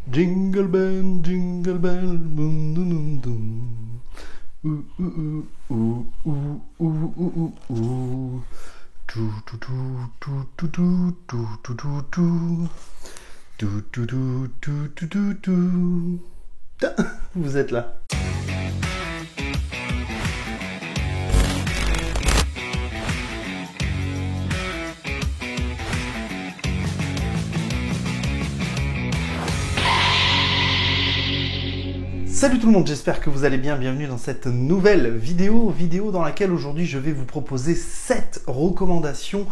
Jingle bell, boom, doum, doum. Ouh, ouh, ouh, ouh, ouh, ouh, ouh, ouh. Tout, tout, tout, tout, tout, tout, tout, tout, tout, tout. Tout, tout, tout, tout, tout, tout, tout. Vous êtes là. Salut tout le monde, j'espère que vous allez bien, bienvenue dans cette nouvelle vidéo dans laquelle aujourd'hui je vais vous proposer 7 recommandations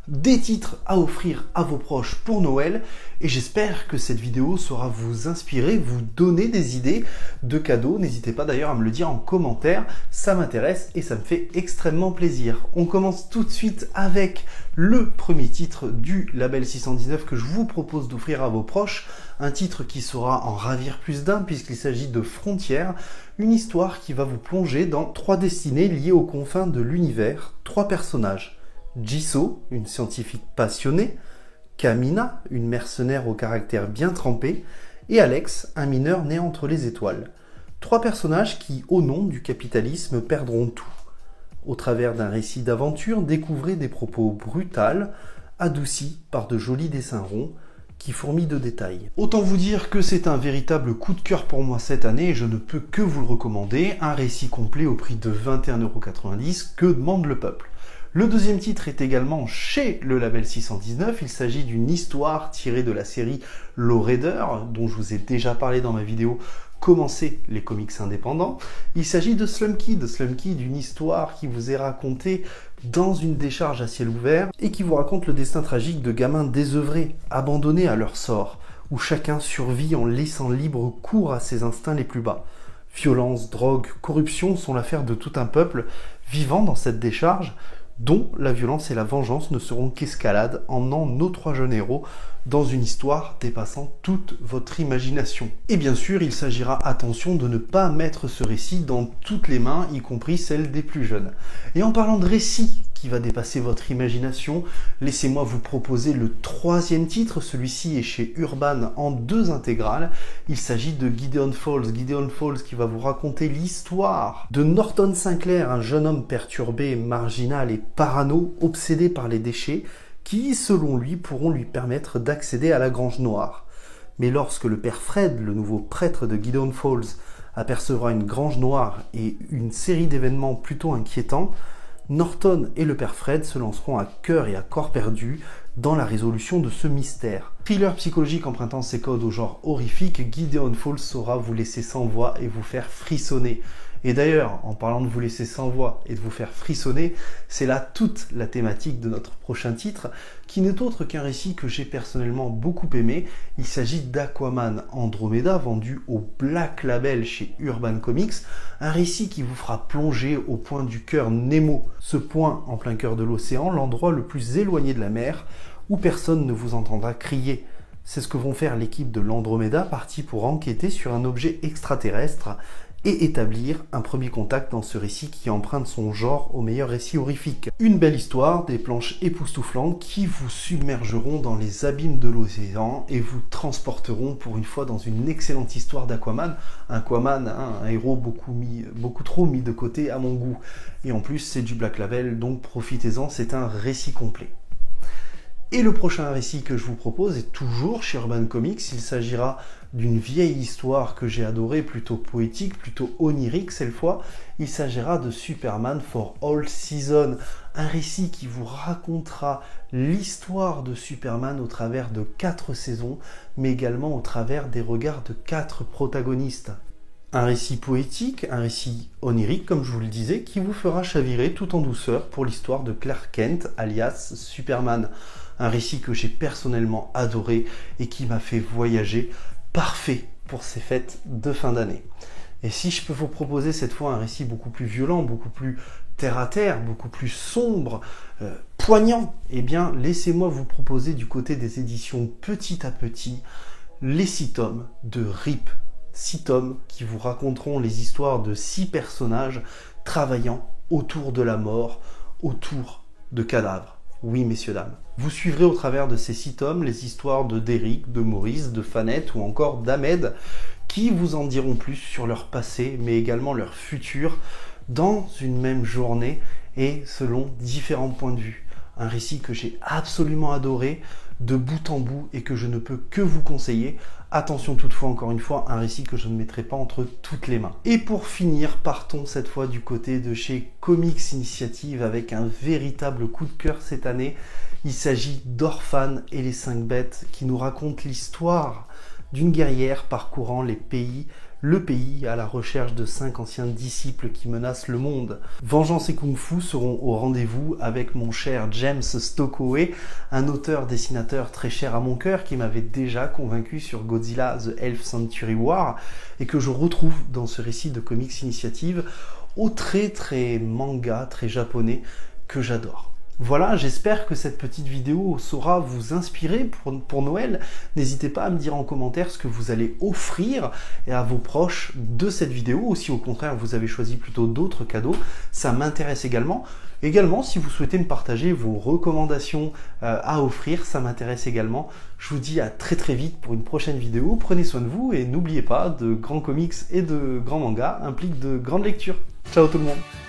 des titres à offrir à vos proches pour Noël et j'espère que cette vidéo saura vous inspirer, vous donner des idées de cadeaux. N'hésitez pas d'ailleurs à me le dire en commentaire, ça m'intéresse et ça me fait extrêmement plaisir. On commence tout de suite avec le premier titre du label 619 que je vous propose d'offrir à vos proches, un titre qui saura en ravir plus d'un puisqu'il s'agit de Frontières, une histoire qui va vous plonger dans 3 destinées liées aux confins de l'univers, 3 personnages. Jisoo, une scientifique passionnée, Kamina, une mercenaire au caractère bien trempé, et Alex, un mineur né entre les étoiles. 3 personnages qui, au nom du capitalisme, perdront tout. Au travers d'un récit d'aventure, découvrez des propos brutals, adoucis par de jolis dessins ronds, qui fourmillent de détails. Autant vous dire que c'est un véritable coup de cœur pour moi cette année, et je ne peux que vous le recommander, un récit complet au prix de 21,90 €, que demande le peuple. Le deuxième titre est également chez le label 619, il s'agit d'une histoire tirée de la série Lowrider, dont je vous ai déjà parlé dans ma vidéo Commencer les comics indépendants. Il s'agit de Slum Kid, une histoire qui vous est racontée dans une décharge à ciel ouvert et qui vous raconte le destin tragique de gamins désœuvrés, abandonnés à leur sort, où chacun survit en laissant libre cours à ses instincts les plus bas. Violence, drogue, corruption sont l'affaire de tout un peuple vivant dans cette décharge, dont la violence et la vengeance ne seront qu'escalade, emmenant nos 3 jeunes héros dans une histoire dépassant toute votre imagination. Et bien sûr, il s'agira, attention, de ne pas mettre ce récit dans toutes les mains, y compris celles des plus jeunes. Et en parlant de récit qui va dépasser votre imagination, laissez-moi vous proposer le 3e titre. Celui-ci est chez Urban en 2 intégrales. Il s'agit de Gideon Falls qui va vous raconter l'histoire de Norton Sinclair, un jeune homme perturbé, marginal et parano, obsédé par les déchets, qui, selon lui, pourront lui permettre d'accéder à la Grange Noire. Mais lorsque le père Fred, le nouveau prêtre de Gideon Falls, apercevra une Grange Noire et une série d'événements plutôt inquiétants, Norton et le père Fred se lanceront à cœur et à corps perdu dans la résolution de ce mystère. Thriller psychologique empruntant ses codes au genre horrifique, Gideon Falls saura vous laisser sans voix et vous faire frissonner. Et d'ailleurs, en parlant de vous laisser sans voix et de vous faire frissonner, c'est là toute la thématique de notre prochain titre, qui n'est autre qu'un récit que j'ai personnellement beaucoup aimé. Il s'agit d'Aquaman Andromeda, vendu au Black Label chez Urban Comics, un récit qui vous fera plonger au point du cœur Nemo, ce point en plein cœur de l'océan, l'endroit le plus éloigné de la mer, où personne ne vous entendra crier. C'est ce que vont faire l'équipe de l'Andromeda, partie pour enquêter sur un objet extraterrestre, et établir un premier contact dans ce récit qui emprunte son genre au meilleur récit horrifique. Une belle histoire, des planches époustouflantes qui vous submergeront dans les abîmes de l'océan et vous transporteront pour une fois dans une excellente histoire d'Aquaman. Aquaman, un héros beaucoup trop mis de côté à mon goût. Et en plus, c'est du Black Label, donc profitez-en, c'est un récit complet. Et le prochain récit que je vous propose est toujours chez Urban Comics. Il s'agira d'une vieille histoire que j'ai adorée, plutôt poétique, plutôt onirique cette fois. Il s'agira de Superman for All Seasons, un récit qui vous racontera l'histoire de Superman au travers de 4 saisons, mais également au travers des regards de 4 protagonistes. Un récit poétique, un récit onirique, comme je vous le disais, qui vous fera chavirer tout en douceur pour l'histoire de Clark Kent, alias Superman. Un récit que j'ai personnellement adoré et qui m'a fait voyager, parfait pour ces fêtes de fin d'année. Et si je peux vous proposer cette fois un récit beaucoup plus violent, beaucoup plus terre-à-terre, beaucoup plus sombre, poignant, eh bien laissez-moi vous proposer du côté des éditions Petit à Petit les 6 tomes de RIP. 6 tomes qui vous raconteront les histoires de 6 personnages travaillant autour de la mort, autour de cadavres. Oui, messieurs, dames. Vous suivrez au travers de ces 6 tomes les histoires de d'Eric, de Maurice, de Fanette ou encore d'Ahmed, qui vous en diront plus sur leur passé, mais également leur futur, dans une même journée et selon différents points de vue. Un récit que j'ai absolument adoré, de bout en bout, et que je ne peux que vous conseiller. Attention toutefois, encore une fois, un récit que je ne mettrai pas entre toutes les mains. Et pour finir, partons cette fois du côté de chez Comics Initiative avec un véritable coup de cœur cette année. Il s'agit d'Orphan et les 5 bêtes qui nous racontent l'histoire d'une guerrière parcourant le pays à la recherche de 5 anciens disciples qui menacent le monde. Vengeance et Kung Fu seront au rendez-vous avec mon cher James Stokoway, un auteur-dessinateur très cher à mon cœur qui m'avait déjà convaincu sur Godzilla The Elf Century War et que je retrouve dans ce récit de Comics Initiative au très manga, très japonais que j'adore. Voilà, j'espère que cette petite vidéo saura vous inspirer pour Noël. N'hésitez pas à me dire en commentaire ce que vous allez offrir à vos proches de cette vidéo, ou si au contraire vous avez choisi plutôt d'autres cadeaux, ça m'intéresse également. Également, si vous souhaitez me partager vos recommandations à offrir, ça m'intéresse également. Je vous dis à très vite pour une prochaine vidéo. Prenez soin de vous et n'oubliez pas, de grands comics et de grands mangas impliquent de grandes lectures. Ciao tout le monde!